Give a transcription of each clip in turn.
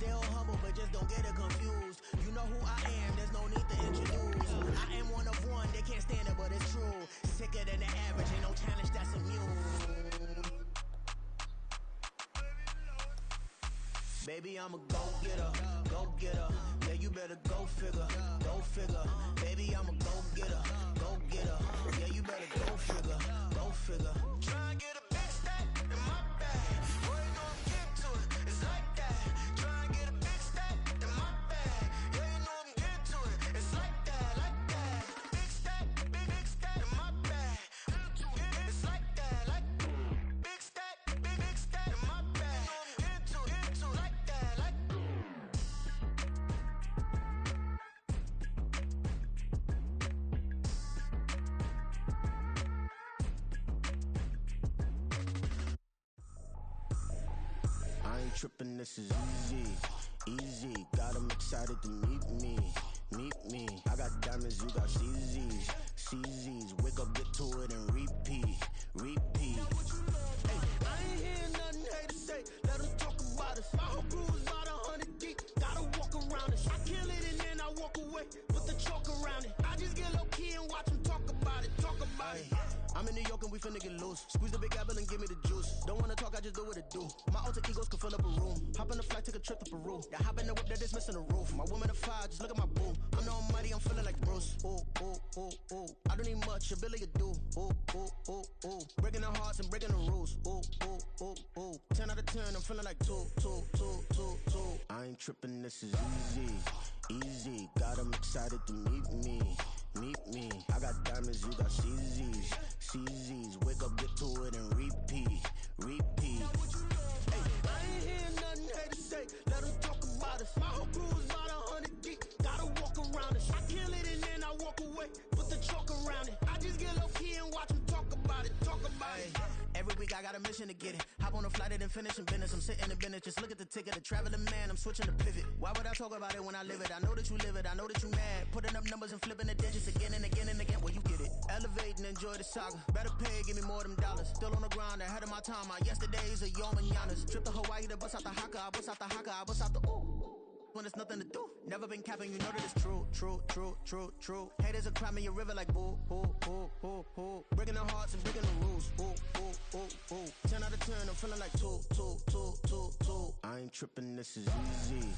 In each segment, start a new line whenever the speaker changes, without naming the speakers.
Still humble, but just don't get it confused. You know who I am, there's no need to introduce. I am one of one, they can't stand it, but it's true. Sicker than the average, ain't no challenge that's immune. Baby, I'm a go-getter, go-getter. Yeah, you better go figure, go figure. Baby, I'm a go-getter, go-getter. Yeah, you better go figure, go figure. Try and get a big stack in my bag. Boy, you know I'm getting to it, it's like that. Try and get a big stack in my bag. Yeah, you know I'm getting to it, it's like that, like that. Big stack in my bag. It's like that, like big stack in my bag. You know I'm getting to it, like that, like. I ain't tripping, this is easy, easy. Got 'em excited to meet me, meet me. I got diamonds, you got CZs, CZs. Wake up, get to it and repeat, repeat. Hey, I ain't hearing nothing haters say. Let them talk about us. My whole crew is about 100 deep. Gotta walk around it. I kill it and then I walk away. Put the chalk around it. I just get low key and watch them talk about it. Talk about it. I'm in New York and we finna get loose. Squeeze the big apple and give me the juice. Don't wanna talk, I just do what it do. My alter egos can fill up a room. Hop on the flight, take a trip to Peru. Yeah, hop in the whip that is missing the roof. My woman a fire, just look at my boo. I'm the almighty, I'm feeling like Bruce. Ooh, ooh, ooh, ooh. I don't need much, ability to do. Ooh, ooh, ooh, ooh. Breaking the hearts and breaking the rules. Ooh, ooh, ooh, ooh. 10 out of 10, I'm feeling like 2, 2, 2, 2, 2. I ain't tripping, this is easy, easy. Got 'em excited to meet me, meet me. I got diamonds, you got CZs, CZs. Wake up, get to it and repeat, repeat. Hey, I ain't hearing nothing haters say. Let them talk about us. My whole crew is about 100 deep. Gotta walk around us. I kill it and then I walk away. Put the chalk around it. I just get low key and watch them talk about it. Talk about it. Every week I got a mission to get it. Hop on a flight and then finish in business. I'm sitting in business. Just look at the ticket. A traveling man. I'm switching to pivot. Why would I talk about it when I live it? I know that you live it. I know that you mad. Putting up numbers and flipping the digits again and again and again. Well, you get it. Elevate and enjoy the saga. Better pay, give me more them dollars. Still on the grind, ahead of my time. My yesterdays are your mananas. Trip to Hawaii to bust out the haka. I bust out the haka. I bust out the ooh. When there's nothing to do. Never been capping, you know that it's true, true, true, true, true. Haters are crying me a river like boo, boo, boo, boo, boo. Breaking their hearts and breaking the rules. Ooh, ooh, ooh, ooh. 10 out of 10, I'm feeling like 2, 2, 2, 2, 2. I ain't tripping, this is easy,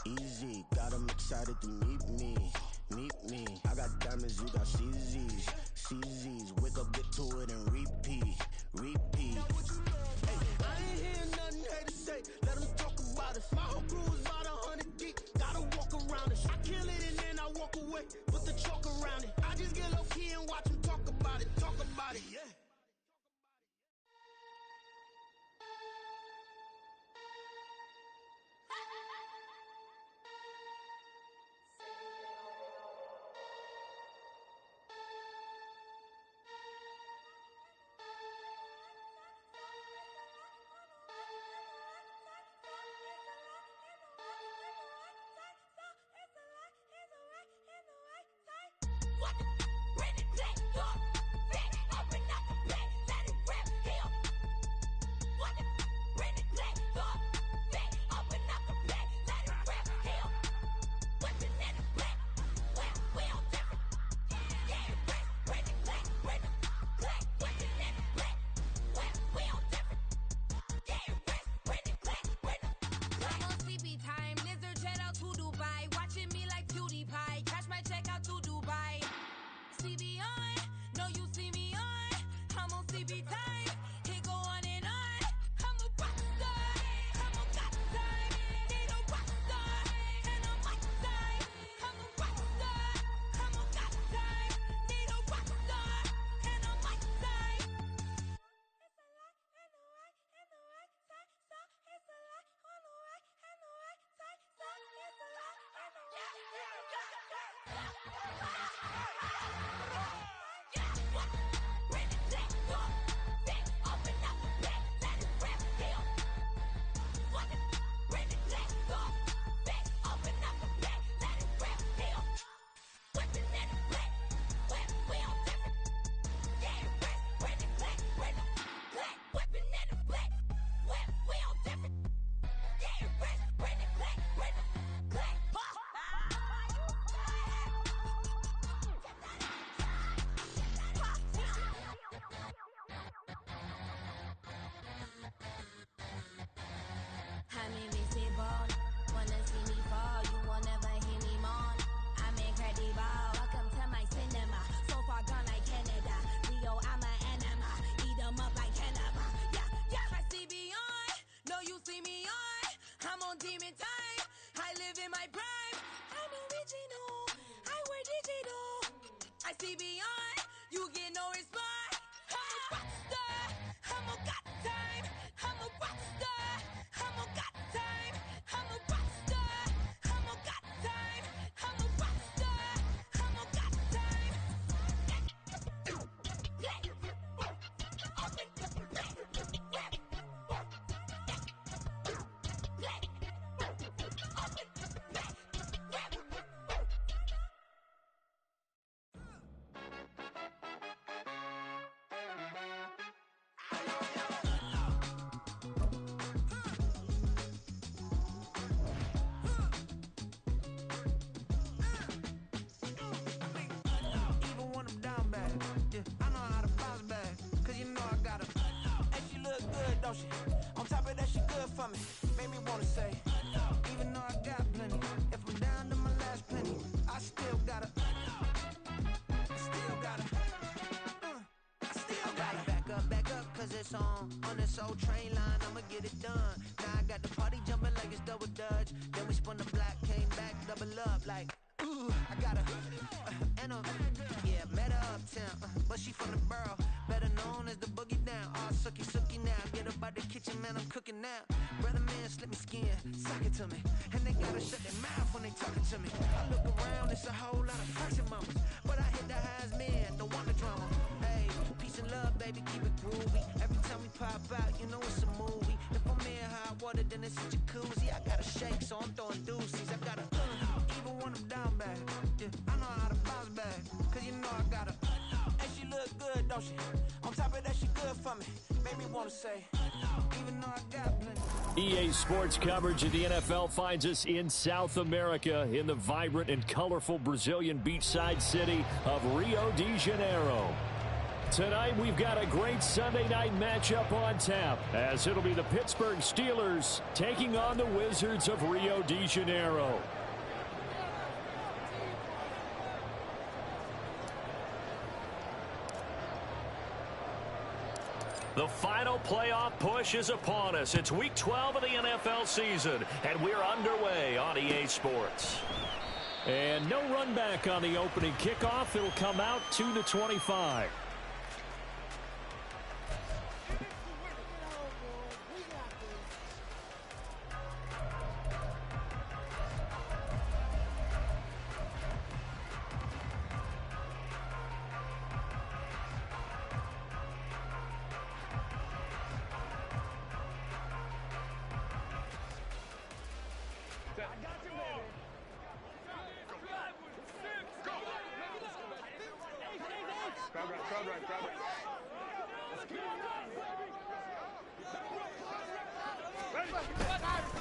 easy. Got 'em excited to meet me, meet me. I got diamonds, you got CZs, CZs. Wake up, get to it and repeat, repeat. Hey, I ain't hearing nothing haters say. Let them talk about us. My whole crew is about 100 deep. Gotta walk around us. I kill it and then I walk away. Put the chalk around it. I just get low key and watch them talk about it. Talk about it. Yeah.
my time. I live in my prime. I'm original. I wear digital. I see beyond. You get no response. I'm a rock star. I'm a got time. I'm a rock star. I'm a got time. I'm a rock star. I'm a got time. I'm a rock star. I'm a got time.
Even when I'm down bad, yeah, I know how to bounce back, cause you know I got her. And she look good, don't she? On top of that, she good for me. Made me wanna say, even though I got plenty, if I'm down to my last penny, I still got her. Still got her. I still got her. Back up, cause it's on this old train line, I'ma get it done. Now I got the party jumping like it's double dutch. Then we spun the block, came back, double up like, ooh, I got her. And yeah, met her uptown, but she from the borough, better known as the boogie down. All sookie now, get up out the kitchen, man, I'm cooking now. Brother man, slip me skin, suck it to me, and they gotta shut their mouth when they talking to me. I look around, it's a whole lot of flexing mamas, but I hit the highs, man, don't want the drama. Hey, peace and love, baby, keep it groovy. Every time we pop out, you know it's a movie. If I'm in hot water, then it's a jacuzzi. I gotta shake, so I'm throwing deuces. I gotta, even when I'm down bad, yeah, I know how to bounce back, cause you know I got her. And she look good, don't she? On top of that, she good for me. Made me wanna say, even though I got plenty.
EA Sports coverage of the NFL finds us in South America in the vibrant and colorful Brazilian beachside city of Rio de Janeiro. Tonight, we've got a great Sunday night matchup on tap, as it'll be the Pittsburgh Steelers taking on the Wizards of Rio de Janeiro. The final playoff push is upon us. It's Week 12 of the NFL season, and we're underway on EA Sports. And no run back on the opening kickoff. It'll come out 2-25.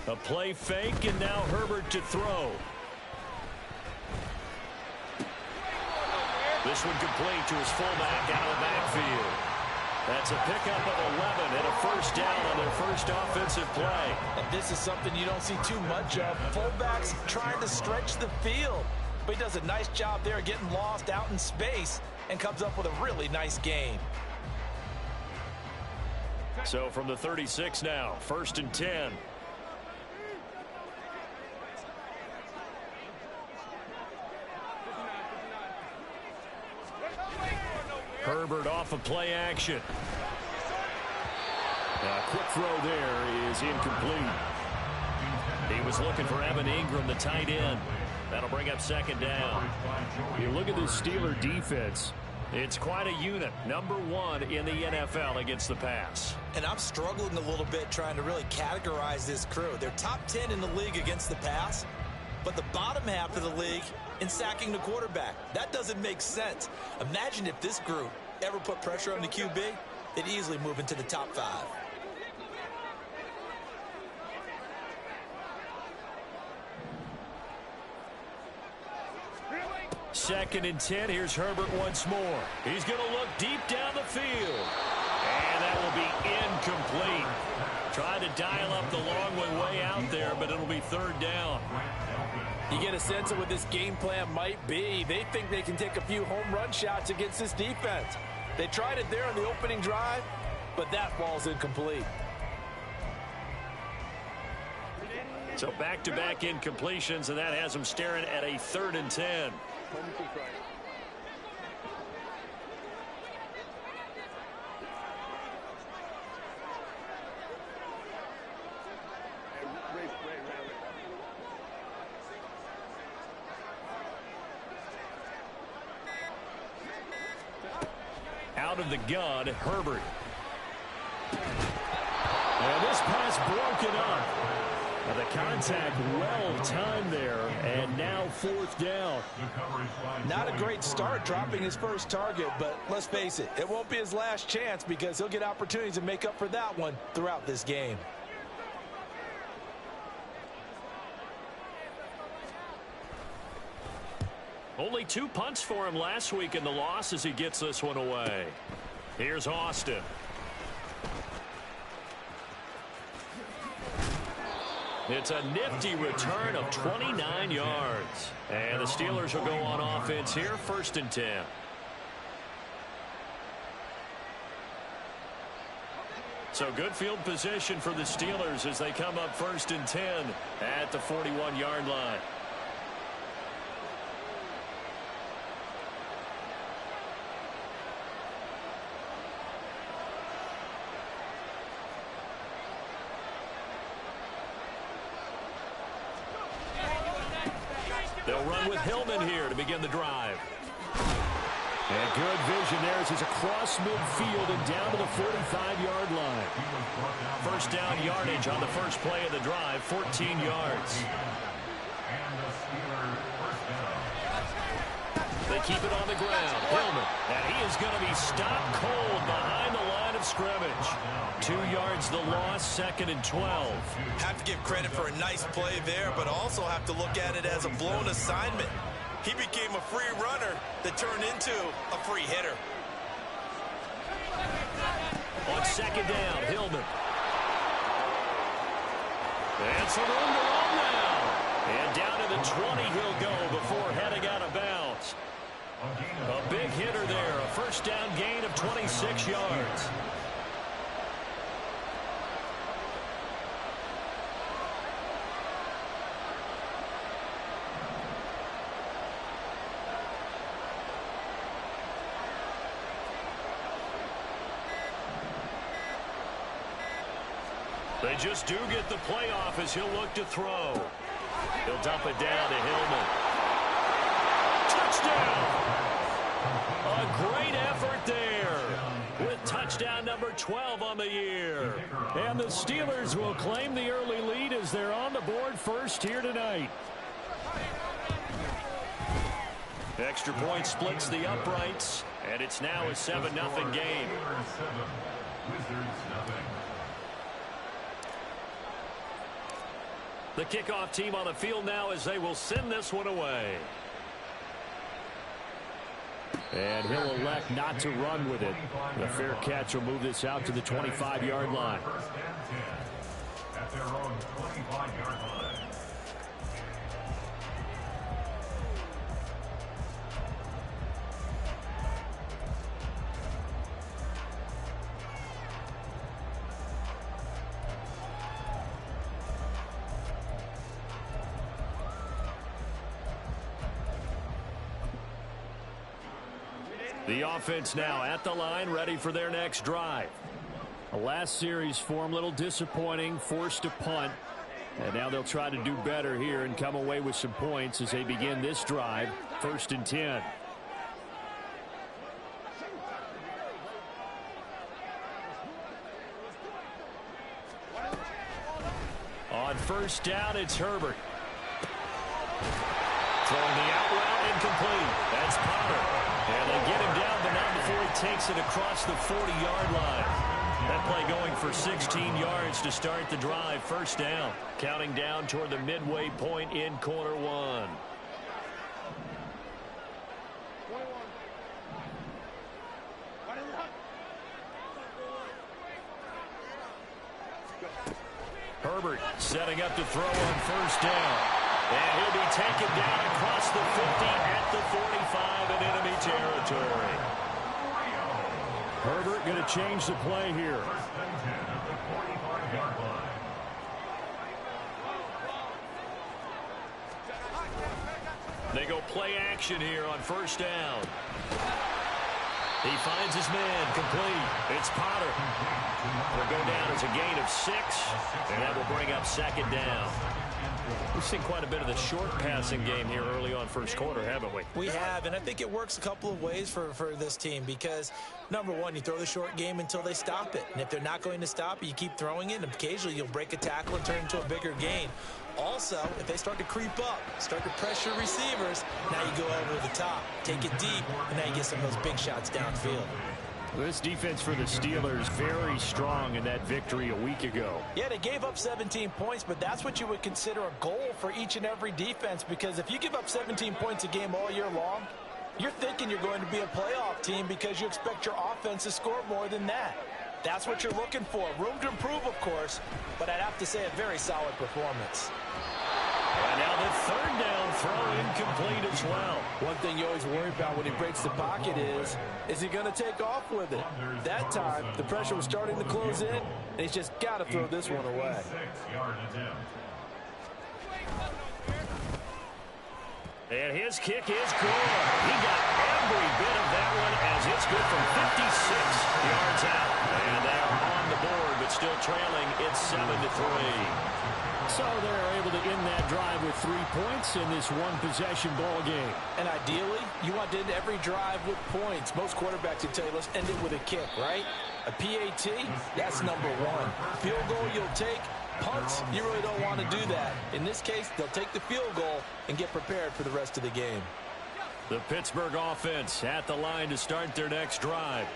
A play fake, and now Herbert to throw. This one complete to his fullback out of the backfield. That's a pickup of 11 and a first down on their first offensive play.
And this is something you don't see too much of. Fullbacks trying to stretch the field. But he does a nice job there getting lost out in space and comes up with a really nice gain.
So from the 36 now, 1st and 10. Herbert off of play action. A quick throw there is incomplete. He was looking for Evan Ingram, the tight end. That'll bring up 2nd down. You look at this Steeler defense. It's quite a unit. Number 1 in the NFL against the pass.
And I'm struggling a little bit trying to really categorize this crew. They're top 10 in the league against the pass, but the bottom half of the league in sacking the quarterback. That doesn't make sense. Imagine if this group ever put pressure on the QB, they'd easily move into the top 5.
2nd and 10. Here's Herbert once more. He's going to look deep down the field. And that will be incomplete. Trying to dial up the long way out there, but it'll be 3rd down.
You get a sense of what this game plan might be. They think they can take a few home run shots against this defense. They tried it there on the opening drive, but that ball's incomplete.
So back-to-back incompletions, and that has them staring at a 3rd and 10. Out of the gun, Herbert. And this pass broken up. Now the contact well timed there, and now 4th down.
Not a great start dropping his first target, but let's face it, it won't be his last chance because he'll get opportunities to make up for that one throughout this game.
Only 2 punts for him last week in the loss as he gets this one away. Here's Austin. It's a nifty return of 29 yards. And the Steelers will go on offense here, 1st and 10. So good field position for the Steelers as they come up 1st and 10 at the 41-yard line. They'll run with Hillman here to begin the drive. And good vision there as he's across midfield and down to the 45-yard line. 1st down yardage on the first play of the drive, 14 yards. They keep it on the ground. Hillman, and he is going to be stopped cold behind the line of scrimmage. 2 yards the loss, 2nd and 12.
Have to give credit for a nice play there, but also have to look at it as a blown assignment. He became a free runner that turned into a free hitter.
On 2nd down, Hillman. And some room to run now. And down to the 20 he'll go before heading out of bounds. A big hitter there, a 1st down gain of 26 yards. They just do get the playoff as he'll look to throw. He'll dump it down to Hillman. Touchdown! A great effort there with touchdown number 12 on the year. And the Steelers will claim the early lead as they're on the board first here tonight. Extra point splits the uprights, and it's now a 7-0 game. The kickoff team on the field now as they will send this one away. And he'll elect not to run with it. The fair catch will move this out to the 25-yard line. At their own 25-yard line. The offense now at the line, ready for their next drive. The last series for them, a little disappointing, forced to punt. And now they'll try to do better here and come away with some points as they begin this drive, 1st and 10. On 1st down, it's Herbert. Throwing the out route, incomplete. That's Potter. And they get him down, but not before he takes it across the 40-yard line. That play going for 16 yards to start the drive. 1st down. Counting down toward the midway point in quarter one. Herbert setting up to throw on 1st down. And he'll be taken down across the 50 at the 45 in enemy territory. Herbert going to change the play here. They go play action here on first down. He finds his man complete. It's Potter. Will go down as a gain of 6, and that will bring up second down. We've seen quite a bit of the short passing game here early on first quarter, haven't we?
We have, and I think it works a couple of ways for this team because, number one, you throw the short game until they stop it. And if they're not going to stop it, you keep throwing it, and occasionally you'll break a tackle and turn it into a bigger gain. Also, if they start to creep up, start to pressure receivers, now you go over the top, take it deep, and now you get some of those big shots downfield.
This defense for the Steelers very strong in that victory a week ago.
Yeah, they gave up 17 points, but that's what you would consider a goal for each and every defense, because if you give up 17 points a game all year long, you're thinking you're going to be a playoff team because you expect your offense to score more than that. That's what you're looking for. Room to improve, of course, but I'd have to say a very solid performance.
And now the third down throw incomplete as well.
One thing you always worry about when he breaks the pocket is he going to take off with it? That time, the pressure was starting to close in, and he's just got to throw this one away.
And his kick is good. He got every bit of that one as it's good from 56 yards out. And they are on the board, but still trailing. It's 7-3. So they're able to end that drive with 3 points in this one-possession ball game.
And ideally, you want to end every drive with points. Most quarterbacks would tell you, let's end it with a kick, right? A PAT, that's number one. Field goal you'll take. Punts, you really don't want to do that. In this case, they'll take the field goal and get prepared for the rest of the game.
The Pittsburgh offense at the line to start their next drive.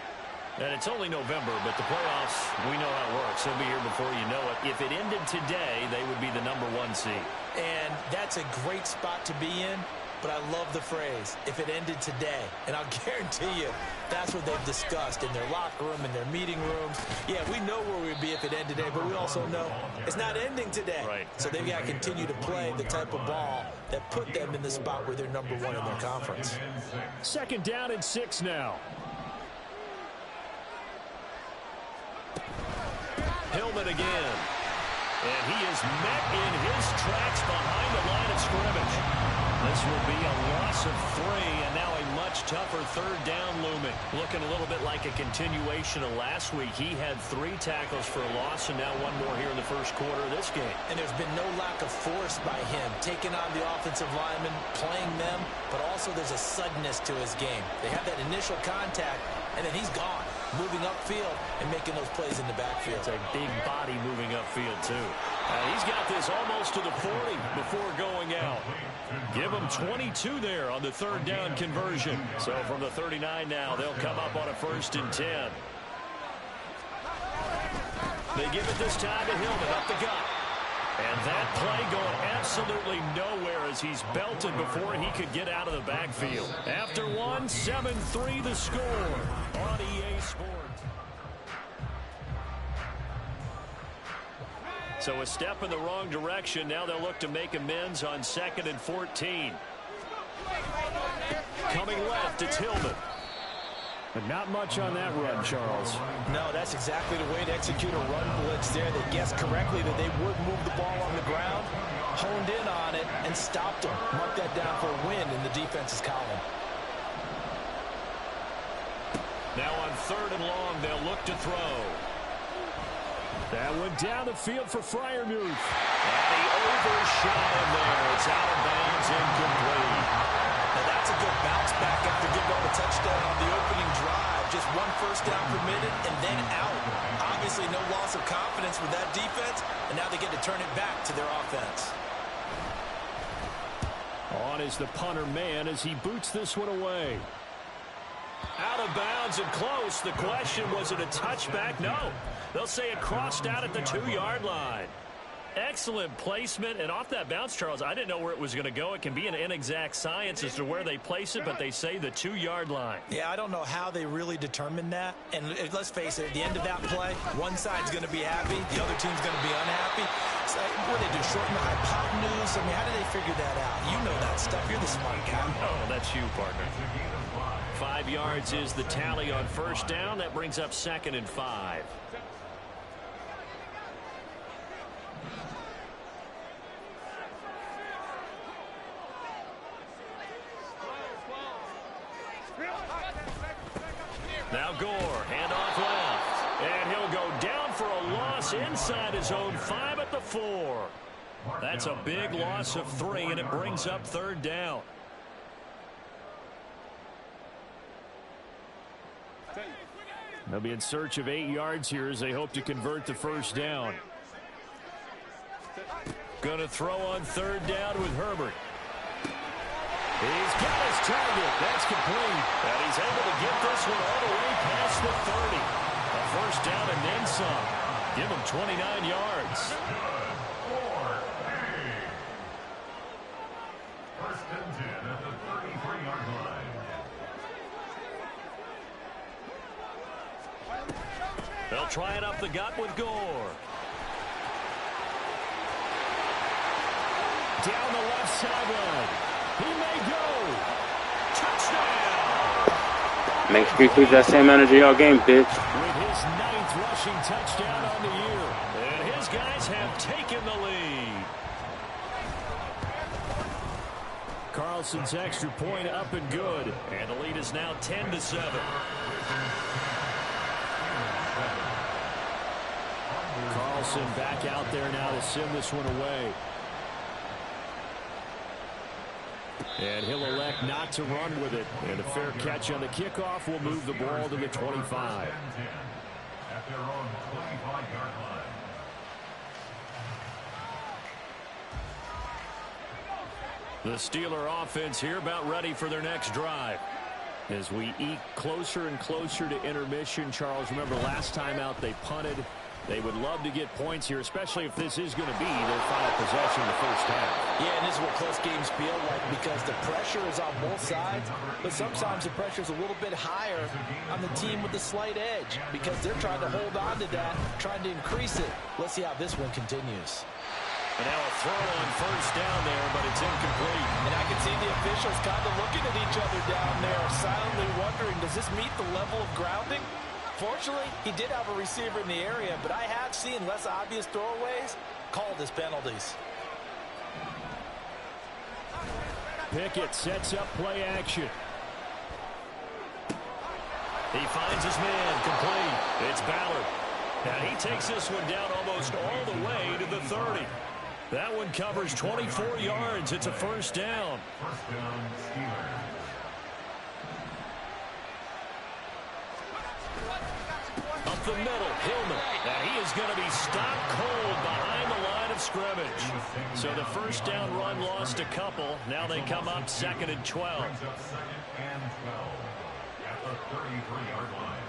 And it's only November, but the playoffs, we know how it works. They'll be here before you know it. If it ended today, they would be the number 1 seed.
And that's a great spot to be in, but I love the phrase, if it ended today. And I'll guarantee you, that's what they've discussed in their locker room, in their meeting rooms. Yeah, we know where we'd be if it ended today, but we also know it's not ending today.
Right.
So they've got to continue to play the type of ball that put them in the spot where they're number 1 in their conference.
Second down and 6 now. Hillman again. And he is met in his tracks behind the line of scrimmage. This will be a loss of 3, and now a much tougher third down looming. Looking a little bit like a continuation of last week. He had 3 tackles for a loss, and now 1 more here in the first quarter of this game.
And there's been no lack of force by him, taking on the offensive linemen, playing them, but also there's a suddenness to his game. They have that initial contact, and then he's gone, moving upfield and making those plays in the backfield.
It's a big body moving upfield, too. He's got this almost to the 40 before going out. Give him 22 there on the third down conversion. So from the 39 now, they'll come up on a 1st and 10. They give it this time to Hillman up the gut. And that play going absolutely nowhere as he's belted before he could get out of the backfield. After 1, 7-3 the score on EA Sports. So a step in the wrong direction. Now they'll look to make amends on 2nd and 14. Coming left, it's Hillman. But not much on that run, Charles.
No, that's exactly the way to execute a run blitz there. They guessed correctly that they would move the ball on the ground, honed in on it, and stopped them. Mark that down for a win in the defense's column.
Now on 3rd and long, they'll look to throw. That went down the field for Freiermuth. And the overshot him there. It's out of bounds, incomplete.
Now that's a good bounce back after giving up a touchdown on the opening drive. Just 1 first down permitted and then out. Obviously no loss of confidence with that defense, and now they get to turn it back to their offense.
On is the punter man as he boots this one away. Out of bounds and close. The question, was it a touchback? No. They'll say it crossed out at the 2-yard line. Excellent placement, and off that bounce, Charles, I didn't know where it was going to go. It can be an inexact science as to where they place it, but they say the 2-yard line.
Yeah, I don't know how they really determined that. And let's face it, at the end of that play, one side's going to be happy, the other team's going to be unhappy. So, what do they do, shorten the hypotenuse? I mean, how do they figure that out? You know that stuff. You're the smart guy.
Oh, that's you, partner. 5 yards is the tally on 1st down. That brings up 2nd and 5. Now Gore, handoff left. And he'll go down for a loss inside his own 5 at the 4. That's a big loss of 3, and it brings up 3rd down. They'll be in search of 8 yards here as they hope to convert the 1st down. Going to throw on 3rd down with Herbert. He's got his target. That's complete. And he's able to get this one all the way past the 30. A 1st down and then some. Give him 29 yards.
1st and 10 at the 33-yard line.
They'll try it up the gut with Gore. Down the left sideline. He may go. Touchdown.
Make sure you keep that same energy all game, bitch.
With his 9th rushing touchdown on the year. And his guys have taken the lead. Carlson's extra point up and good. And the lead is now 10-7. Carlson back out there now to send this one away. And he'll elect not to run with it. And a fair catch on the kickoff will move the ball to the 25.
At their own 25-yard line.
The Steeler offense here about ready for their next drive. As we eke closer and closer to intermission, Charles, remember last time out they punted. They would love to get points here, especially if this is going to be their final possession in the 1st half.
Yeah, and this is what close games feel like because the pressure is on both sides, but sometimes the pressure is a little bit higher on the team with the slight edge because they're trying to hold on to that, trying to increase it. Let's see how this one continues.
And now a throw on 1st down there, but it's incomplete.
And I can see the officials kind of looking at each other down there, silently wondering, does this meet the level of grounding? Fortunately, he did have a receiver in the area, but I have seen less obvious throwaways called as penalties.
Pickett sets up play action. He finds his man, complete. It's Ballard. And he takes this one down almost all the way to the 30. That one covers 24 yards. It's a 1st down.
1st down, Steelers.
Up the middle, Hillman. And he is going to be stopped cold behind the line of scrimmage. So the 1st down run lost a couple. Now they come up 2nd and 12.
Brings up 2nd and 12 at the 33-yard line.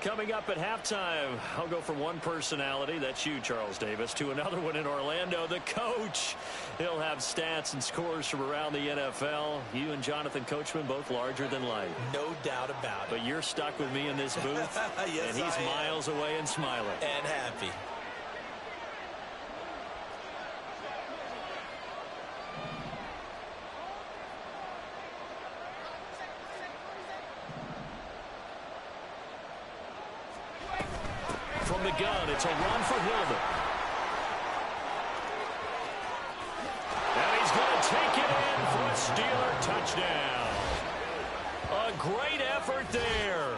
Coming up at halftime, I'll go from one personality, that's you, Charles Davis, to another one in Orlando, the coach. He'll have stats and scores from around the NFL. You and Jonathan Coachman, both larger than life.
No doubt about it.
But you're stuck with me in this booth,
yes,
and he's miles away and smiling.
And happy.
From the gun, it's a run for Hillman. And he's going to take it in for a Steeler touchdown. A great effort there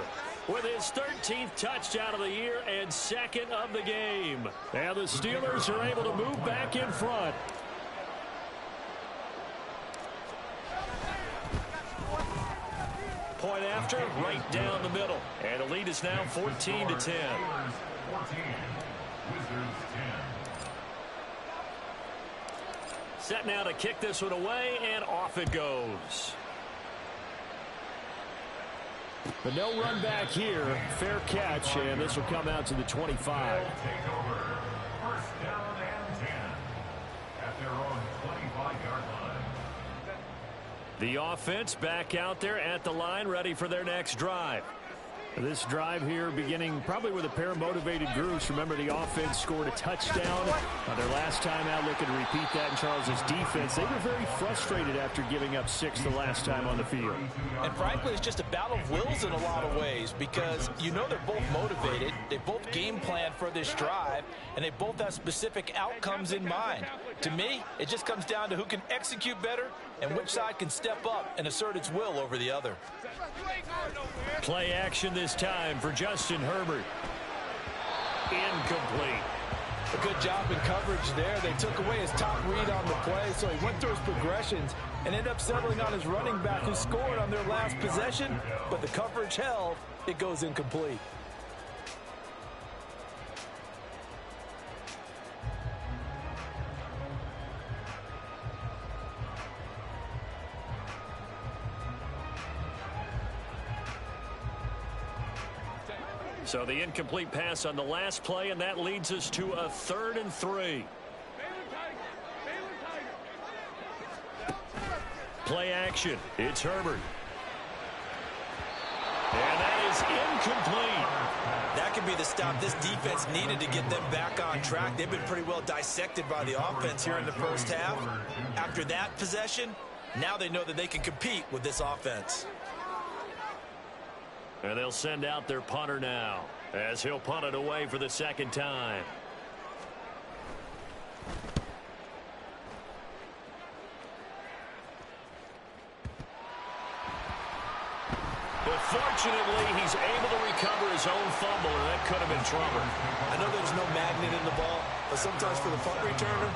with his 13th touchdown of the year and 2nd of the game. And the Steelers are able to move back in front. Point after, right down the middle. And the lead is now 14-10.
14, Wizards 10.
Set now to kick this one away, and off it goes. But no run back here. Fair catch, and this will come out to the 25.
Take over. 1st down and 10 at their own 25-yard line.
The offense back out there at the line, ready for their next drive. This drive here beginning probably with a pair of motivated groups. Remember, the offense scored a touchdown their last time out. Looking to repeat that in Charles' defense. They were very frustrated after giving up 6 the last time on the field.
And frankly, it's just a battle of wills in a lot of ways because you know they're both motivated. They both game plan for this drive, and they both have specific outcomes in mind. To me, it just comes down to who can execute better and which side can step up and assert its will over the other.
Play action this time for Justin Herbert. Incomplete.
A good job in coverage there. They took away his top read on the play, so he went through his progressions and ended up settling on his running back who scored on their last possession, but the coverage held. It goes incomplete.
So the incomplete pass on the last play, and that leads us to a 3rd and 3. Play action. It's Herbert. And that is incomplete.
That could be the stop this defense needed to get them back on track. They've been pretty well dissected by the offense here in the first half. After that possession, now they know that they can compete with this offense.
And they'll send out their punter now as he'll punt it away for the second time. But fortunately, he's able to recover his own fumble, and that could have been trouble.
I know there's no magnet in the ball, but sometimes for the punt returner,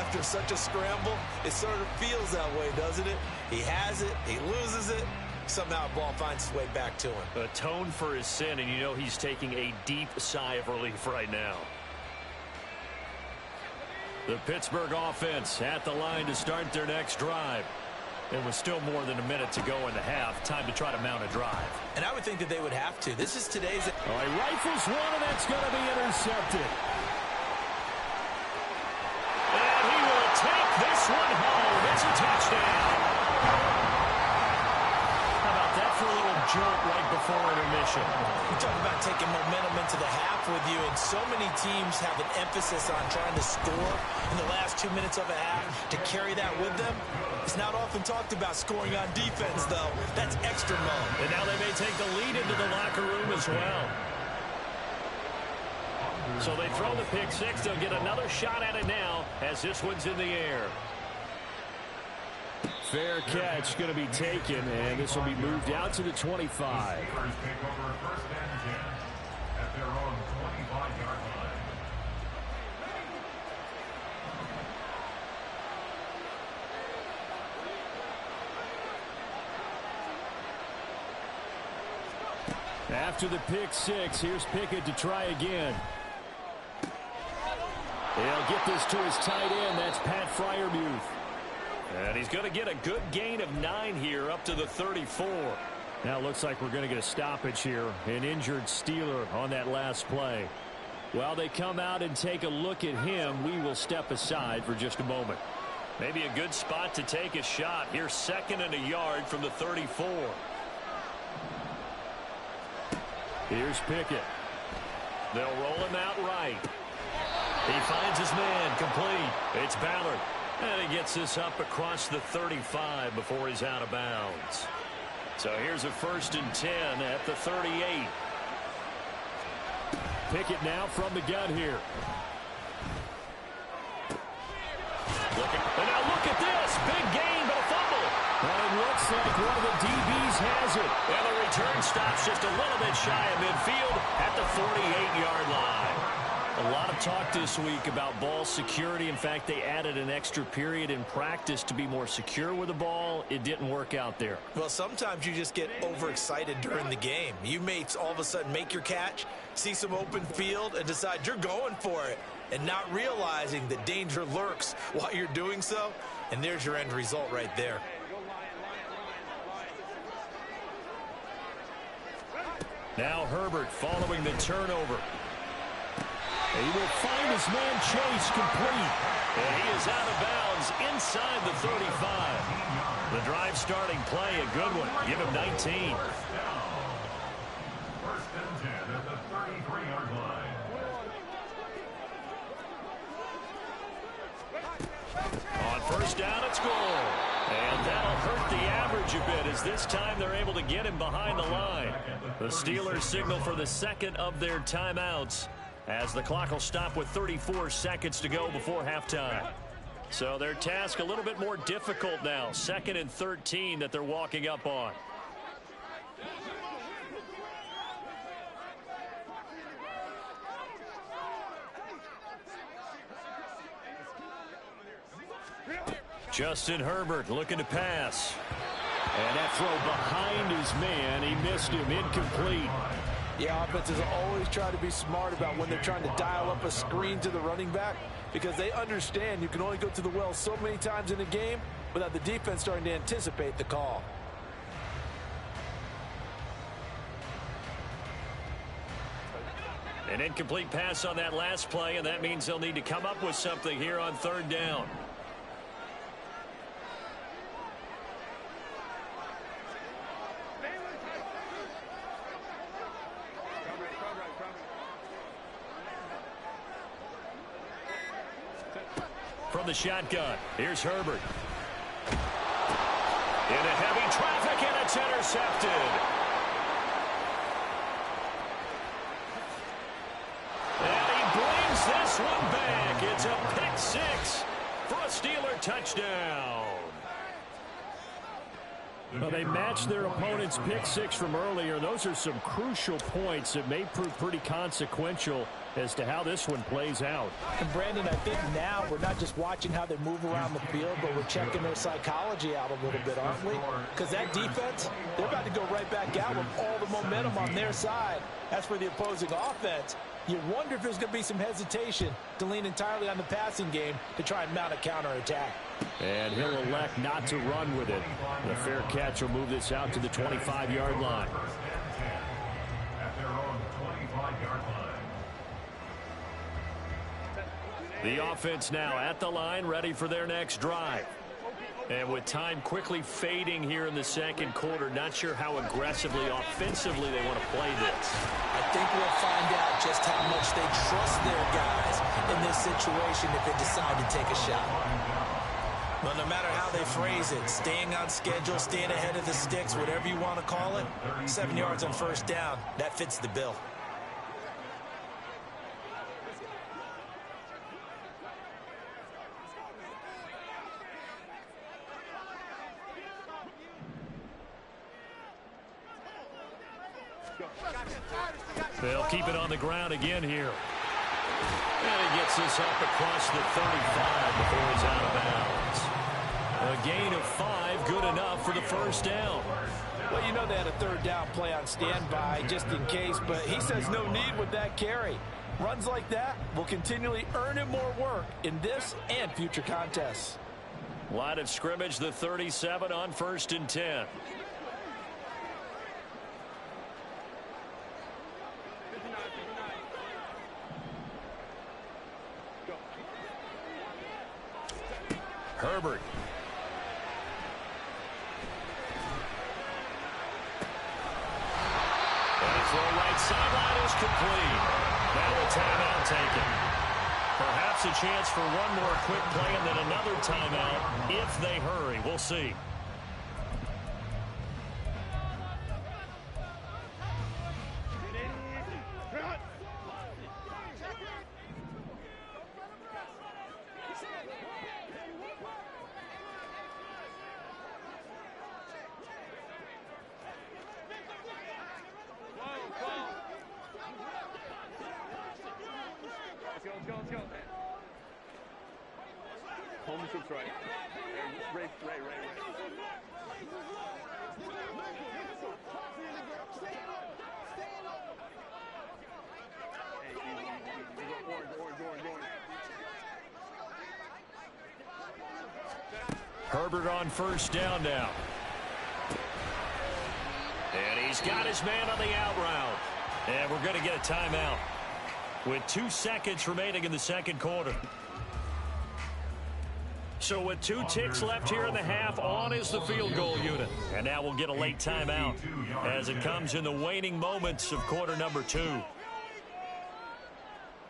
after such a scramble, it sort of feels that way, doesn't it? He has it, he loses it. Somehow the ball finds its way back to him.
Atone for his sin, and you know he's taking a deep sigh of relief right now. The Pittsburgh offense at the line to start their next drive. It was still more than a minute to go in the half. Time to try to mount a drive.
And I would think that they would have to. This is today's...
Oh, he rifles one, and that's going to be intercepted. And he will take this one home. It's a touchdown. For a little jolt right before intermission.
We talk about taking momentum into the half with you, and so many teams have an emphasis on trying to score in the last 2 minutes of a half to carry that with them. It's not often talked about scoring on defense, though. That's extra mode.
And now they may take the lead into the locker room as well. So they throw the pick six. They'll get another shot at it now as this one's in the air. Fair catch going to be taken, and this will be moved out to the 25. After the pick six, here's Pickett to try again. He'll get this to his tight end. That's Pat Freiermuth. And he's going to get a good gain of 9 here up to the 34. Now it looks like we're going to get a stoppage here. An injured Steeler on that last play. While they come out and take a look at him, we will step aside for just a moment. Maybe a good spot to take a shot. Here's 2nd and a yard from the 34. Here's Pickett. They'll roll him out right. He finds his man complete. It's Ballard. And he gets this up across the 35 before he's out of bounds. So here's a 1st and 10 at the 38. Pickett now from the gun here. And now look at this. Big gain, but a fumble. And it looks like one of the DBs has it. And the return stops just a little bit shy of midfield at the 48-yard line. A lot of talk this week about ball security. In fact, they added an extra period in practice to be more secure with the ball. It didn't work out there.
Well, sometimes you just get overexcited during the game. You may all of a sudden make your catch, see some open field, and decide you're going for it, and not realizing that danger lurks while you're doing so. And there's your end result right there.
Now Herbert following the turnover. He will find his man Chase complete. And he is out of bounds inside the 35. The drive starting play, a good one. Give him 19.
First and 10 at the 33-yard line.
On first down, it's goal. And that'll hurt the average a bit as this time they're able to get him behind the line. The Steelers signal for the second of their timeouts as the clock will stop with 34 seconds to go before halftime. So their task a little bit more difficult now. 2nd and 13 that they're walking up on. Justin Herbert looking to pass. And that throw behind his man. He missed him. Incomplete.
Yeah, offenses always try to be smart about when they're trying to dial up a screen to the running back because they understand you can only go to the well so many times in a game without the defense starting to anticipate the call.
An incomplete pass on that last play, and that means they'll need to come up with something here on 3rd down. From the shotgun, here's Herbert. Into heavy traffic, and it's intercepted. And he brings this one back. It's a pick six for a Steeler touchdown. Well, they matched their opponent's pick six from earlier. Those are some crucial points that may prove pretty consequential as to how this one plays out.
And Brandon, I think now we're not just watching how they move around the field, but we're checking their psychology out a little bit, aren't we? Because that defense, they're about to go right back out with all the momentum on their side. As for the opposing offense, you wonder if there's going to be some hesitation to lean entirely on the passing game to try and mount a counterattack.
And he'll elect not to run with it. The fair catch will move this out to the 25-yard line.
At their own 25-yard line.
The offense now at the line, ready for their next drive. And with time quickly fading here in the second quarter, not sure how aggressively, offensively they want to play this.
I think we'll find out just how much they trust their guys in this situation if they decide to take a shot. Well, no matter how they phrase it, staying on schedule, staying ahead of the sticks, whatever you want to call it, 7 yards on first down, that fits the bill.
They'll keep it on the ground again here. And he gets this up across the 35 before he's out of bounds. A gain of 5, good enough for the first down.
Well, you know they had a 3rd down play on standby just in case, but he says no need with that carry. Runs like that will continually earn him more work in this and future contests.
Line of scrimmage, the 37 on 1st and 10. Herbert. And his low right sideline is complete. Now a timeout taken. Perhaps a chance for one more quick play and then another timeout if they hurry. We'll see.
Home troops right. Ray. Orange.
Herbert on first down now. And he's got his man on the out route. And we're going to get a timeout with 2 seconds remaining in the second quarter. So with 2 ticks left here in the half, on is the field goal unit. And now we'll get a late timeout as it comes in the waning moments of quarter number 2.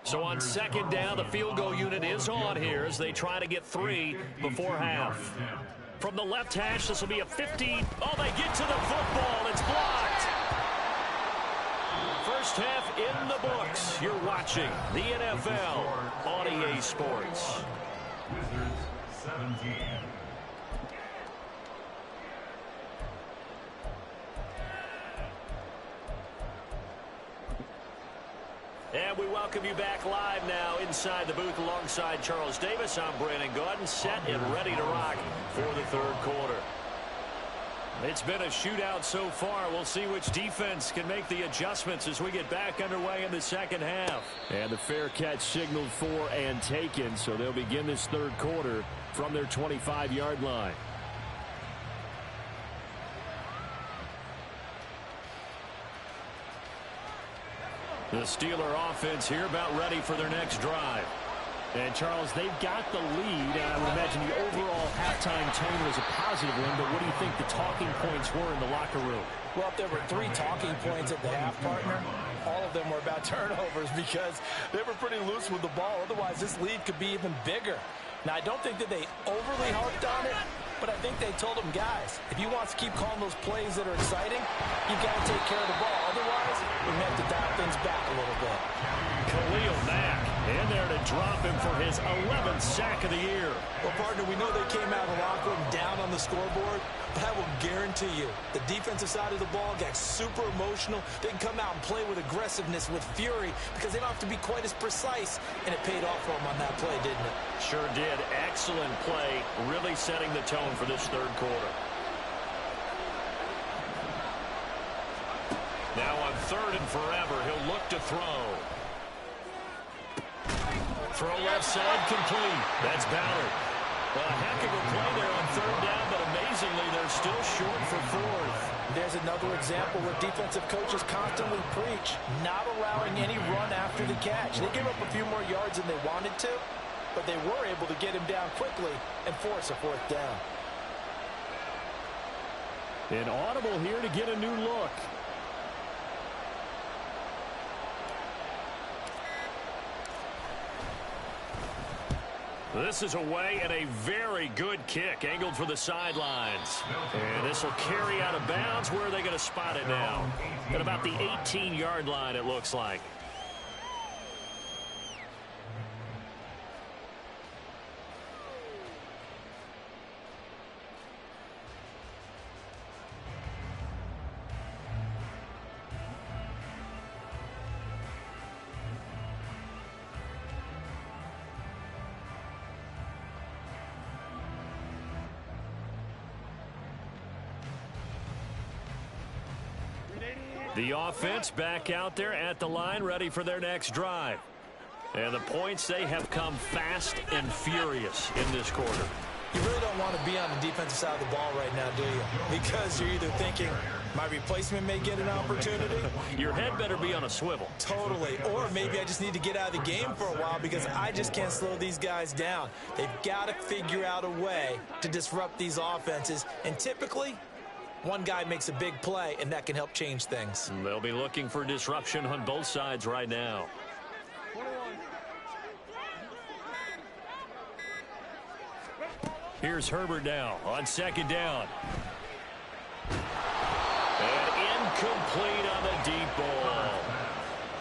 So on second down, the field goal unit is on here as they try to get 3 before half. From the left hash, this will be a 50. Oh, they get to the football. It's blocked. First half in the books. You're watching the NFL on EA Sports.
Wizards 17.
And we welcome you back live now inside the booth alongside Charles Davis. I'm Brandon Gaudin, set and ready to rock for the third quarter. It's been a shootout so far. We'll see which defense can make the adjustments as we get back underway in the second half. And the fair catch signaled for and taken, so they'll begin this third quarter from their 25-yard line. The Steeler offense here about ready for their next drive. And, Charles, they've got the lead. I would imagine the overall halftime tone was a positive one, but what do you think the talking points were in the locker room?
Well, if there were 3 talking points at the half, partner, all of them were about turnovers because they were pretty loose with the ball. Otherwise, this lead could be even bigger. Now, I don't think that they overly harped on it, but I think they told them, guys, if you want to keep calling those plays that are exciting, you've got to take care of the ball. Otherwise, we have to dial things back a little bit.
Khalil Mack in there to drop him for his 11th sack of the year.
Well, partner, we know they came out of the locker room down on the scoreboard, but I will guarantee you the defensive side of the ball got super emotional. They can come out and play with aggressiveness, with fury, because they don't have to be quite as precise, and it paid off for them on that play, didn't it?
Sure did. Excellent play, really setting the tone for this third quarter. Now on third and forever, he'll look to throw. Throw left side, complete. That's Ballard. Well, a heck of a play there on third down, but amazingly, they're still short for fourth.
There's another example where defensive coaches constantly preach, not allowing any run after the catch. They gave up a few more yards than they wanted to, but they were able to get him down quickly and force a fourth down.
An audible here to get a new look. This is away and a very good kick angled for the sidelines. And this will carry out of bounds. Where are they going to spot it now? At about the 18-yard line, it looks like. The offense back out there at the line, ready for their next drive. And the points, they have come fast and furious in this quarter.
You really don't want to be on the defensive side of the ball right now, do you? Because you're either thinking, my replacement may get an opportunity.
Your head better be on a swivel.
Totally. Or maybe I just need to get out of the game for a while because I just can't slow these guys down. They've got to figure out a way to disrupt these offenses. And typically, one guy makes a big play, and that can help change things.
They'll be looking for disruption on both sides right now. Here's Herbert now on second down. And incomplete on the deep ball.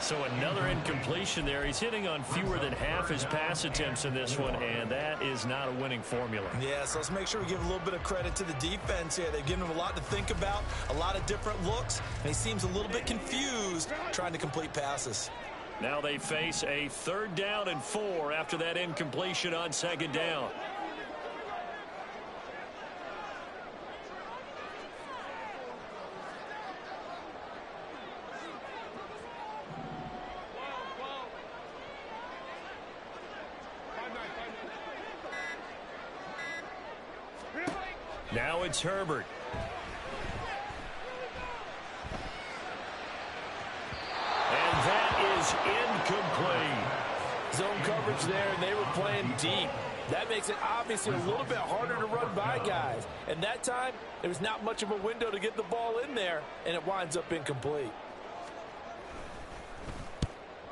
So another incompletion there. He's hitting on fewer than half his pass attempts in this one, and that is not a winning formula.
Yeah, so let's make sure we give a little bit of credit to the defense here. They've given him a lot to think about, a lot of different looks, and he seems a little bit confused trying to complete passes.
Now they face a 3rd down and 4 after that incompletion on second down. Now it's Herbert. And that is incomplete.
Zone coverage there, and they were playing deep. That makes it obviously a little bit harder to run by guys. And that time, there was not much of a window to get the ball in there, and it winds up incomplete.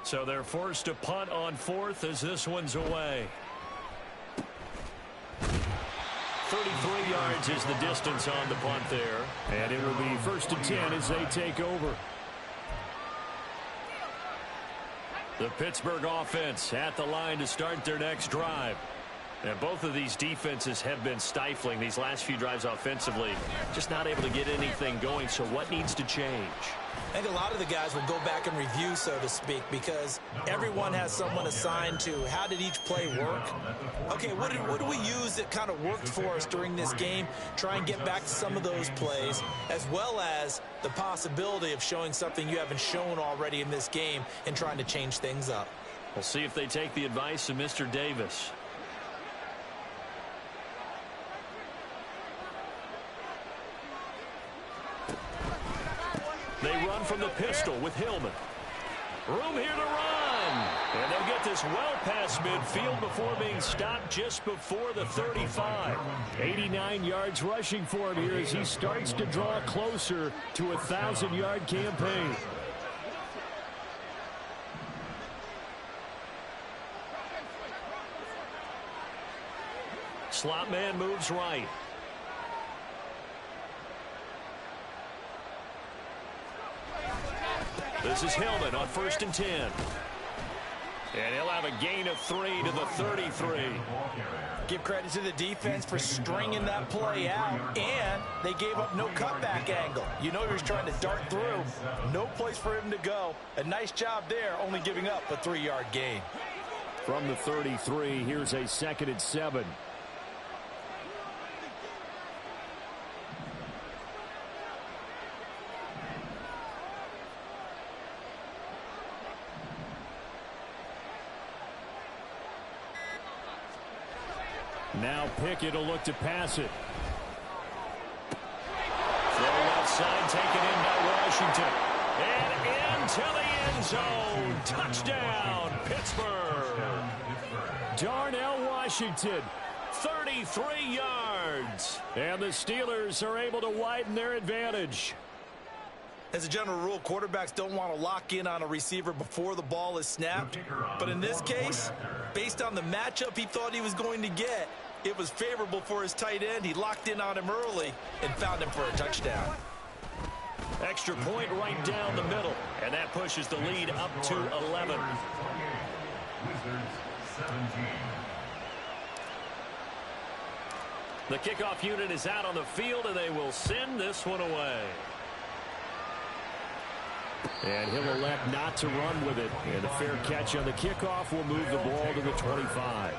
So they're forced to punt on fourth as this one's away. 33 yards is the distance on the punt there. And it will be 1st and 10 as they take over. The Pittsburgh offense at the line to start their next drive. And both of these defenses have been stifling these last few drives offensively. Just not able to get anything going. So what needs to change?
I think a lot of the guys will go back and review, so to speak, because everyone has someone assigned to how did each play work. Okay, what do we use that kind of worked for us during this game? Try and get back to some of those plays, as well as the possibility of showing something you haven't shown already in this game and trying to change things up.
We'll see if they take the advice of Mr. Davis. They run from the pistol with Hillman. Room here to run. And they'll get this well past midfield before being stopped just before the 35. 89 yards rushing for him here as he starts to draw closer to a 1,000-yard campaign. Slot man moves right. This is Hillman on 1st and 10. And he'll have a gain of 3 to the 33.
Give credit to the defense for stringing that play out, and they gave up no cutback angle. You know he was trying to dart through. No place for him to go. A nice job there, only giving up a 3-yard gain.
From the 33, here's a 2nd and 7. Now Pickett will look to pass it. Throw left side taken in by Washington. And into the end zone. Touchdown, Pittsburgh. Darnell Washington, 33 yards. And the Steelers are able to widen their advantage.
As a general rule, quarterbacks don't want to lock in on a receiver before the ball is snapped. But in this case, based on the matchup he thought he was going to get, it was favorable for his tight end. He locked in on him early and found him for a touchdown.
Extra point right down the middle. And that pushes the lead up to 11. The kickoff unit is out on the field, and they will send this one away. And he'll elect not to run with it. And a fair catch on the kickoff will move the ball to the 25.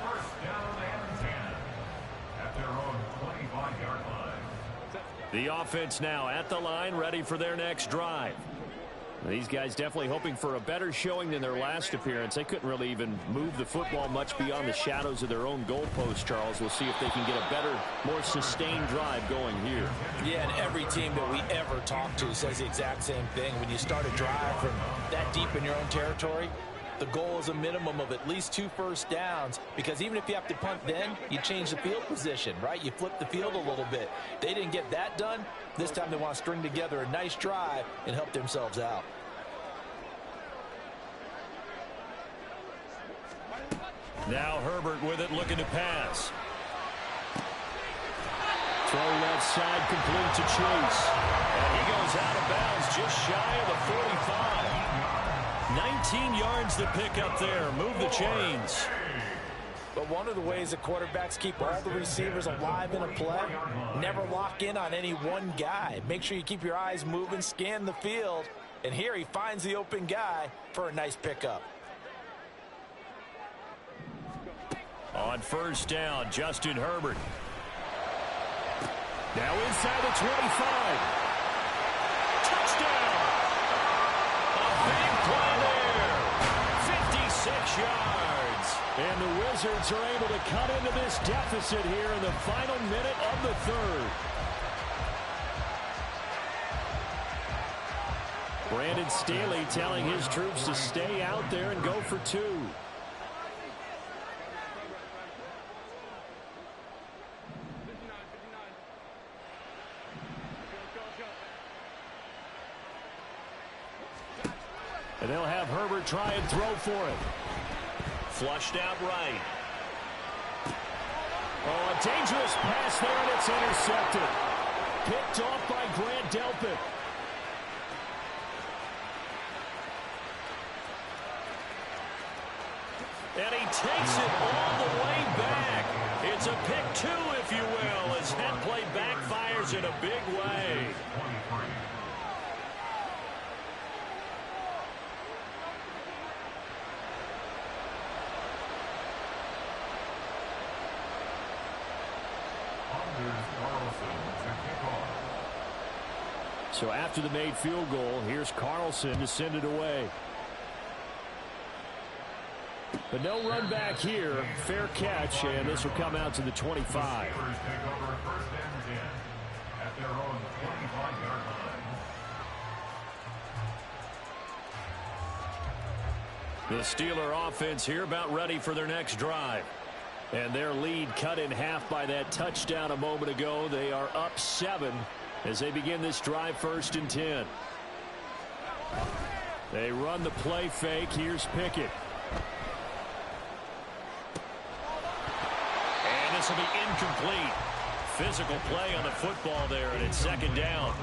The offense now at the line, ready for their next drive. These guys definitely hoping for a better showing than their last appearance. They couldn't really even move the football much beyond the shadows of their own goalpost, Charles. We'll see if they can get a better, more sustained drive going here.
Yeah, and every team that we ever talk to says the exact same thing. When you start a drive from that deep in your own territory, the goal is a minimum of at least 2 first downs, because even if you have to punt then, you change the field position, right? You flip the field a little bit. They didn't get that done. This time they want to string together a nice drive and help themselves out.
Now Herbert with it, looking to pass. Throw left side, complete to Chase. And he goes out of bounds just shy of the 45. 19 yards to pick up there. Move the chains.
But one of the ways that quarterbacks keep all the receivers alive in a play, never lock in on any one guy. Make sure you keep your eyes moving, scan the field. And here he finds the open guy for a nice pickup.
On first down, Justin Herbert. Now inside the 25. Touchdown! A big play there. 56 yards. And the Wizards are able to cut into this deficit here in the final minute of the third. Brandon Staley telling his troops to stay out there and go for 2. And they'll have Herbert try and throw for it.
Flushed out right.
Oh, a dangerous pass there, and it's intercepted. Picked off by Grant Delpit. And he takes it all the way back. It's a pick two, if you will, as that play backfires in a big way. So after the made field goal, here's Carlson to send it away. But no run back here. Fair catch, and this will come out to the 25. The Steeler offense here about ready for their next drive. And their lead cut in half by that touchdown a moment ago. They are up 7 as they begin this drive, 1st and 10. They run the play fake. Here's Pickett. And this will be incomplete. Physical play on the football there, and it's 2nd down.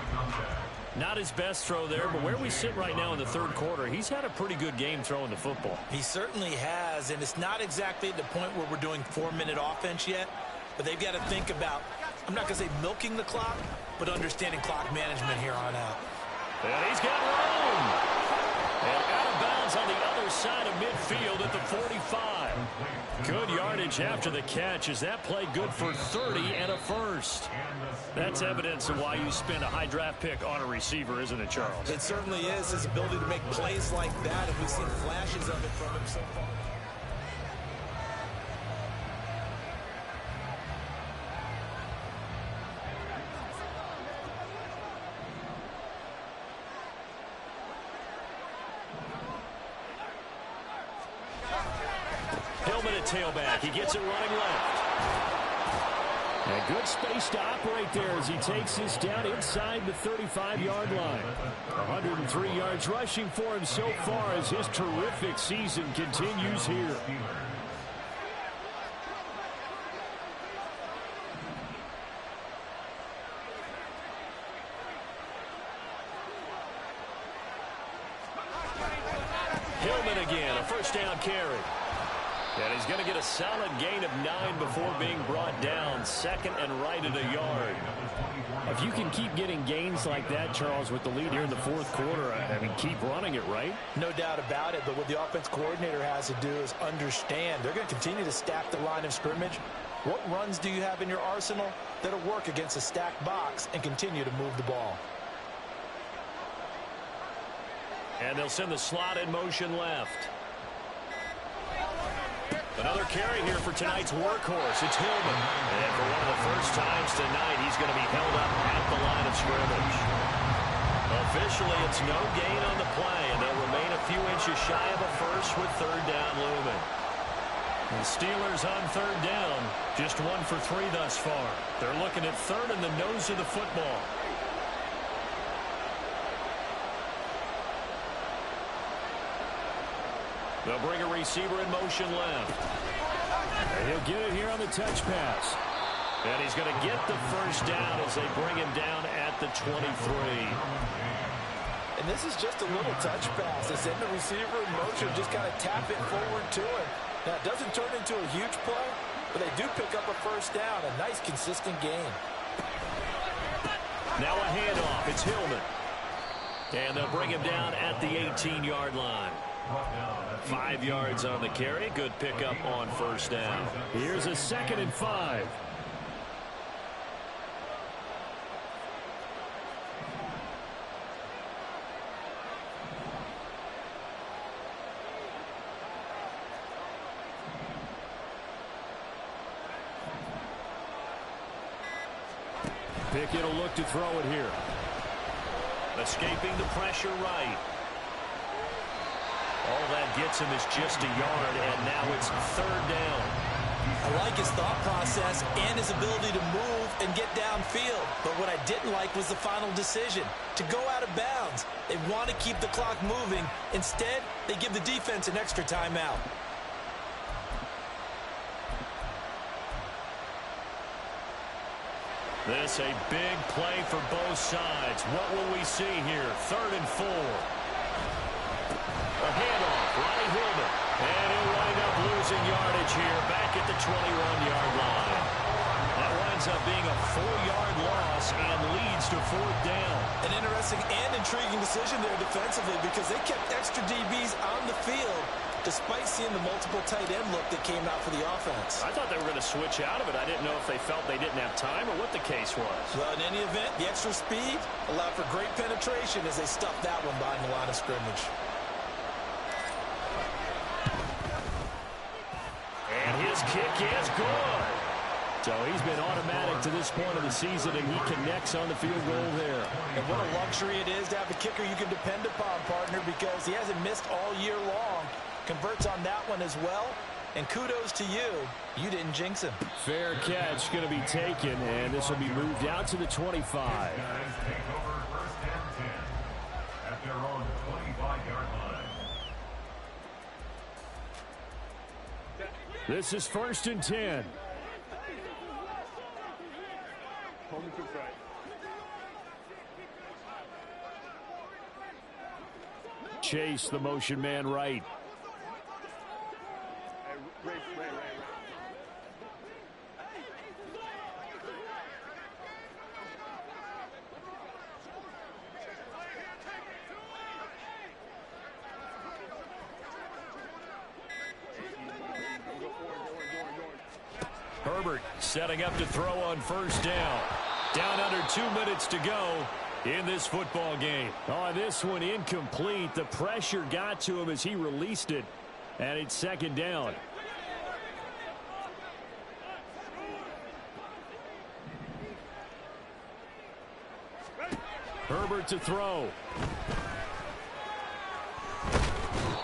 Not his best throw there, but where we sit right now in the 3rd quarter, he's had a pretty good game throwing the football.
He certainly has, and it's not exactly at the point where we're doing 4-minute offense yet, but they've got to think about, I'm not going to say milking the clock, but understanding clock management here on out.
And he's got room. And out of bounds on the other side of midfield at the 45. Good yardage after the catch. Is that play good for 30 and a first? That's evidence of why you spend a high draft pick on a receiver, isn't it, Charles?
It certainly is. His ability to make plays like that, and we've seen flashes of it from him so far.
Tailback. He gets it running left. And good space to operate there as he takes this down inside the 35-yard line. 103 yards rushing for him so far as his terrific season continues here. Hillman again, a 1st down carry. And he's going to get a solid gain of 9 before being brought down. 2nd and right at a yard. If you can keep getting gains like that, Charles, with the lead here in the 4th quarter, I mean, keep running it, right?
No doubt about it, but what the offense coordinator has to do is understand they're going to continue to stack the line of scrimmage. What runs do you have in your arsenal that'll work against a stacked box and continue to move the ball?
And they'll send the slot in motion left. Another carry here for tonight's workhorse. It's Hillman. And for one of the first times tonight, he's going to be held up at the line of scrimmage. Officially, it's no gain on the play, and they'll remain a few inches shy of a first with 3rd down looming. The Steelers on 3rd down, just 1 for 3 thus far. They're looking at 3rd in the nose of the football. They'll bring a receiver in motion left. And he'll get it here on the touch pass. And he's going to get the 1st down as they bring him down at the 23.
And this is just a little touch pass. They send the receiver in motion, just kind of tap it forward to him. Now, it doesn't turn into a huge play, but they do pick up a 1st down. A nice, consistent gain.
Now a handoff. It's Hillman. And they'll bring him down at the 18-yard line. 5 yards on the carry. Good pickup on 1st down. Here's a 2nd and 5. Pickett will look to throw it here. Escaping the pressure right. All that gets him is just a yard, and now it's 3rd down.
I like his thought process and his ability to move and get downfield. But what I didn't like was the final decision, to go out of bounds. They want to keep the clock moving. Instead, they give the defense an extra timeout.
This a big play for both sides. What will we see here? 3rd and 4. A handoff, Ronnie Hillman. And he'll wind up losing yardage here back at the 21-yard line. That winds up being a 4-yard loss and leads to 4th down.
An interesting and intriguing decision there defensively because they kept extra DBs on the field despite seeing the multiple tight end look that came out for the offense.
I thought they were going to switch out of it. I didn't know if they felt they didn't have time or what the case was.
Well, in any event, the extra speed allowed for great penetration as they stuffed that one behind the line of scrimmage.
And his kick is good. So he's been automatic to this point of the season, and he connects on the field goal there.
And what a luxury it is to have a kicker you can depend upon, partner, because he hasn't missed all year long. Converts on that one as well. And kudos to you. You didn't jinx him.
Fair catch going to be taken, and this will be moved out to the 25.
Guys take over 1st and 10 at their own 25-yard line.
This is 1st and 10.
Holding to right.
Chase, the motion man right.
Ray.
Herbert setting up to throw on 1st down. Down under 2 minutes to go in this football game. On this one, incomplete. The pressure got to him as he released it, and it's 2nd down. Herbert to throw.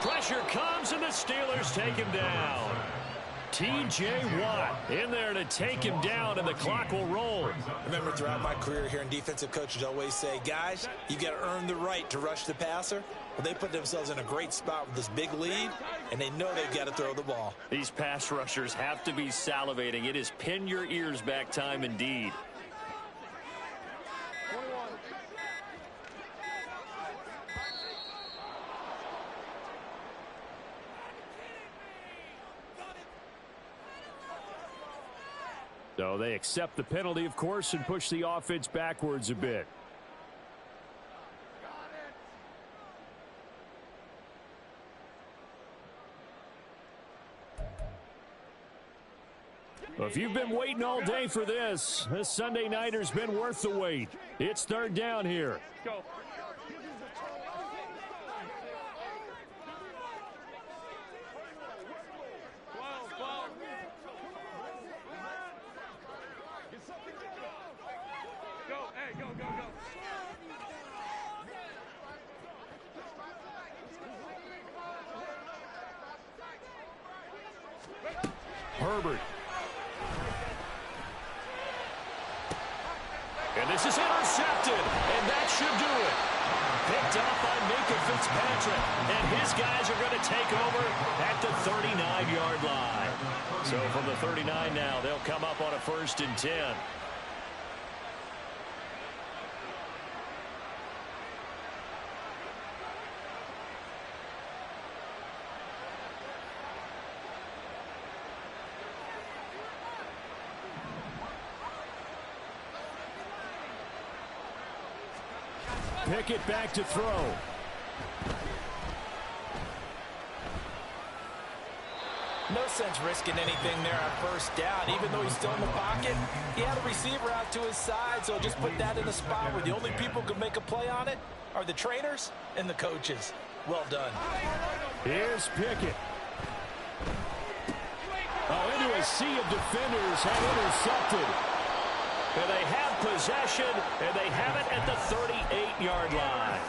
Pressure comes, and the Steelers take him down. T.J. Watt in there to take him down, and the clock will roll.
Remember, throughout my career here in defensive coaches always say, guys, you got to earn the right to rush the passer. Well, they put themselves in a great spot with this big lead, and they know they've got to throw the ball.
These pass rushers have to be salivating. It is pin your ears back time indeed. So they accept the penalty, of course, and push the offense backwards a bit. Well, if you've been waiting all day for this Sunday nighter's been worth the wait. It's 3rd down here.
Go.
Herbert. And this is intercepted, and that should do it. Picked up by Minkah Fitzpatrick, and his guys are going to take over at the 39-yard line. So from the 39 now, they'll come up on a 1st and 10. Pickett back to throw.
No sense risking anything there on 1st down. Even though he's still in the pocket, he had a receiver out to his side, so just put that in a spot where the only people who can make a play on it are the trainers and the coaches. Well done.
Here's Pickett. Oh, into a sea of defenders, have intercepted. And they have possession, and they have it at the 38-yard line.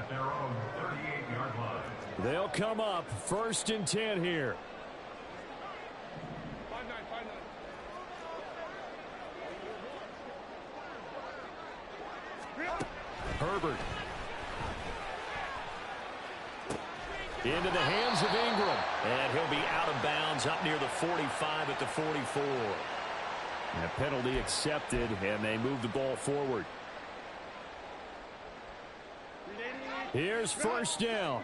at their own 38-yard line.
They'll come up 1st and 10 here. Herbert. Into the hands of Ingram. And he'll be out of bounds up near the 45 at the 44. And a penalty accepted, and they move the ball forward. Here's 1st down.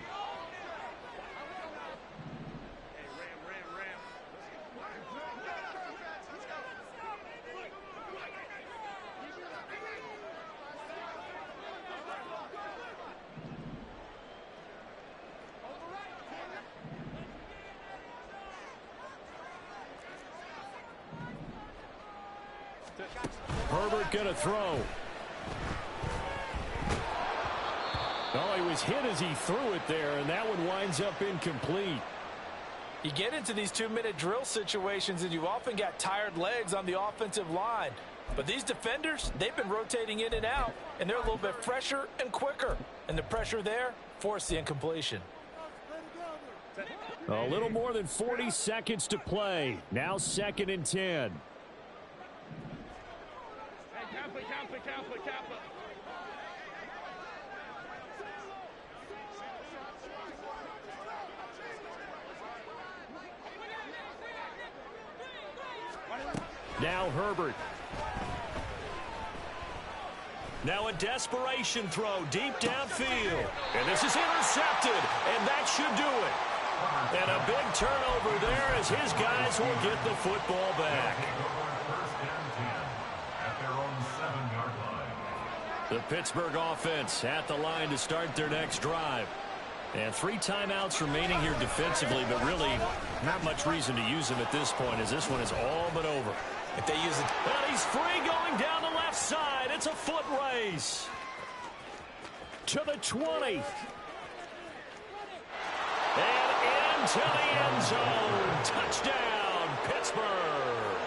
Herbert going to throw. Oh, he was hit as he threw it there, and that one winds up incomplete.
You get into these 2-minute drill situations, and you often got tired legs on the offensive line. But these defenders, they've been rotating in and out, and they're a little bit fresher and quicker. And the pressure there forced the incompletion.
A little more than 40 seconds to play. Now 2nd and 10. Now Herbert. Now a desperation throw deep downfield. And this is intercepted, and that should do it. And a big turnover there as his guys will get the football back. The Pittsburgh offense at the line to start their next drive. And 3 timeouts remaining here defensively, but really not much reason to use them at this point as this one is all but over.
If they use it.
And he's free going down the left side. It's a foot race. To the 20. And into the end zone. Touchdown, Pittsburgh.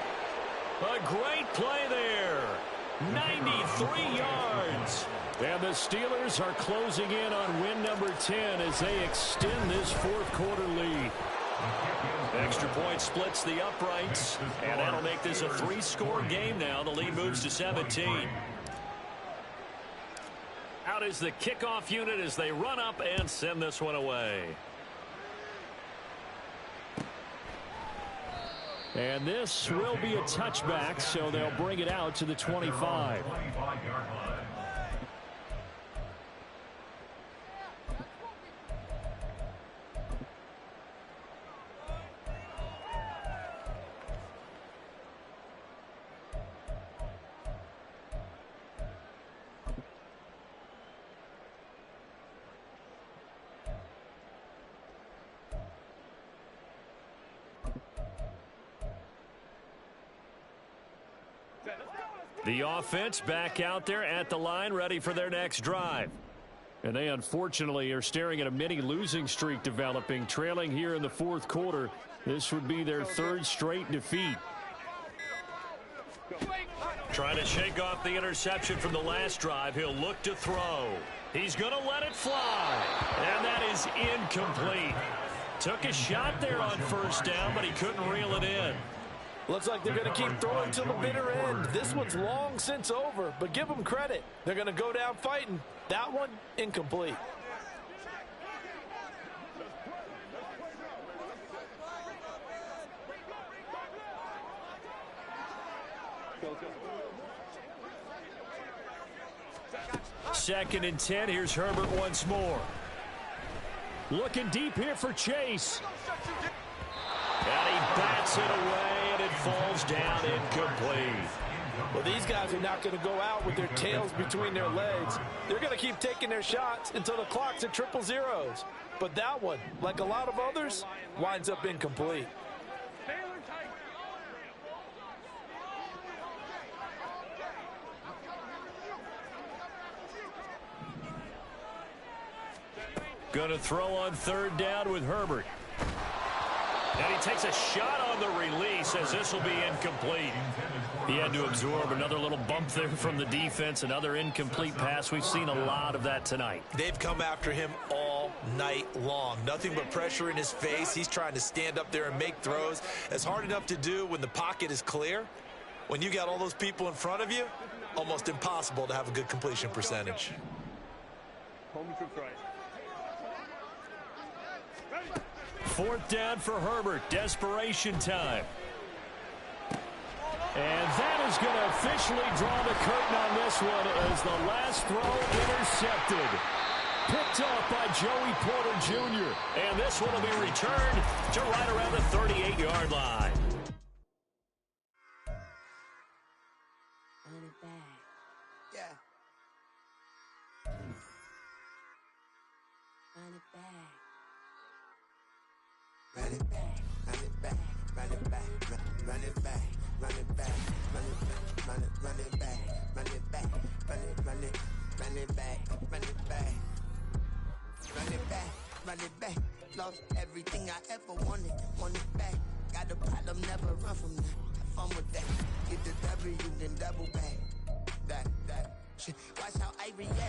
A great play there. 93 yards. And the Steelers are closing in on win number 10 as they extend this 4th quarter lead. Extra point splits the uprights, and that'll make this a 3-score game now. The lead moves to 17. Out is the kickoff unit as they run up and send this one away. And this will be a touchback, so they'll bring it out to the 25. The offense back out there at the line, ready for their next drive. And they unfortunately are staring at a mini losing streak developing, trailing here in the 4th quarter. This would be their 3rd straight defeat. Trying to shake off the interception from the last drive. He'll look to throw. He's going to let it fly. And that is incomplete. Took a shot there on 1st down, but he couldn't reel it in.
Looks like they're going to keep throwing till the bitter end. This one's long since over, but give them credit. They're going to go down fighting. That one, incomplete.
Second and 10. Here's Herbert once more. Looking deep here for Chase. And he bats it away. It falls down incomplete.
Well, these guys are not going to go out with their tails between their legs. They're going to keep taking their shots until the clock's at 000. But that one, like a lot of others, winds up incomplete.
Going to throw on 3rd down with Herbert. And he takes a shot on the release as this will be incomplete. He had to absorb another little bump there from the defense, another incomplete pass. We've seen a lot of that tonight.
They've come after him all night long. Nothing but pressure in his face. He's trying to stand up there and make throws. It's hard enough to do when the pocket is clear. When you got all those people in front of you, almost impossible to have a good completion percentage.
Home trip right.
Fourth down for Herbert. Desperation time. And that is going to officially draw the curtain on this one as the last throw intercepted. Picked off by Joey Porter Jr. And this one will be returned to right around the 38-yard line.
Run it back.
Yeah.
Run it back.
Run it back, run it back, run it back, run it back, run it back, run it back, run it back, run it back, run it back, run it back, run it back, run it back. Lost everything I ever wanted it back. Got a problem, never run from that. Have fun with that. Get the W, then double back. That shit. Watch how I react.